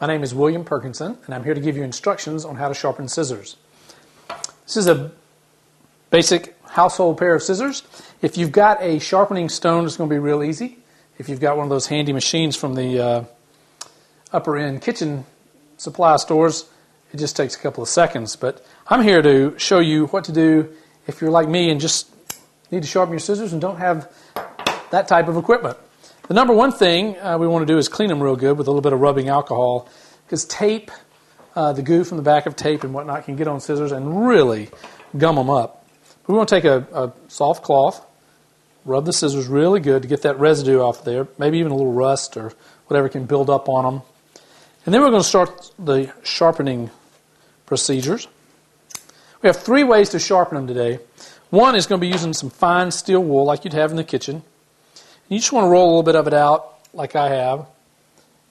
My name is William Perkinson, and I'm here to give you instructions on how to sharpen scissors. This is a basic household pair of scissors. If you've got a sharpening stone, it's going to be real easy. If you've got one of those handy machines from the upper-end kitchen supply stores, it just takes a couple of seconds. But I'm here to show you what to do if you're like me and just need to sharpen your scissors and don't have that type of equipment. The number one thing we want to do is clean them real good with a little bit of rubbing alcohol, because tape, the goo from the back of tape and whatnot can get on scissors and really gum them up. We want to take a soft cloth, rub the scissors really good to get that residue off there, maybe even a little rust or whatever can build up on them. And then we're going to start the sharpening procedures. We have three ways to sharpen them today. One is going to be using some fine steel wool like you'd have in the kitchen. You just want to roll a little bit of it out like I have.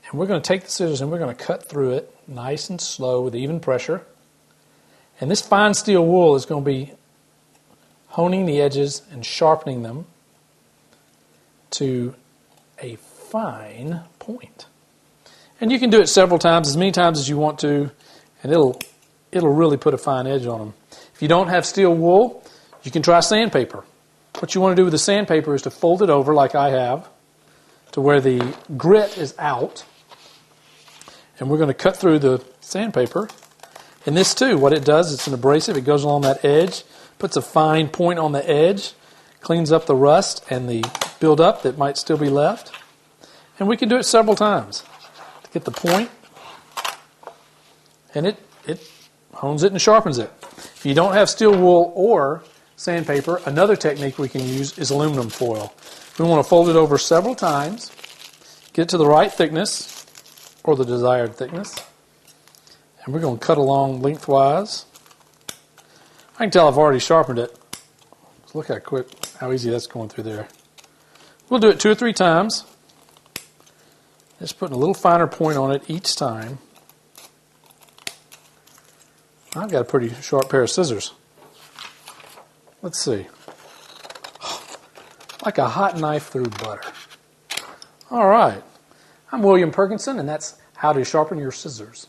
And we're going to take the scissors and we're going to cut through it nice and slow with even pressure. And this fine steel wool is going to be honing the edges and sharpening them to a fine point. And you can do it several times, as many times as you want to, and it'll really put a fine edge on them. If you don't have steel wool, you can try sandpaper. What you want to do with the sandpaper is to fold it over like I have to where the grit is out. And we're going to cut through the sandpaper. And this too, what it does, it's an abrasive. It goes along that edge, puts a fine point on the edge, cleans up the rust and the buildup that might still be left. And we can do it several times to get the point. And it hones it and sharpens it. If you don't have steel wool or sandpaper, another technique we can use is aluminum foil. We want to fold it over several times, get it to the right thickness or the desired thickness, and we're going to cut along lengthwise. I can tell I've already sharpened it. Look how easy that's going through there. We'll do it 2 or 3 times, just putting a little finer point on it each time. I've got a pretty sharp pair of scissors. Let's see. Like a hot knife through butter. All right. I'm William Perkinson, and that's how to sharpen your scissors.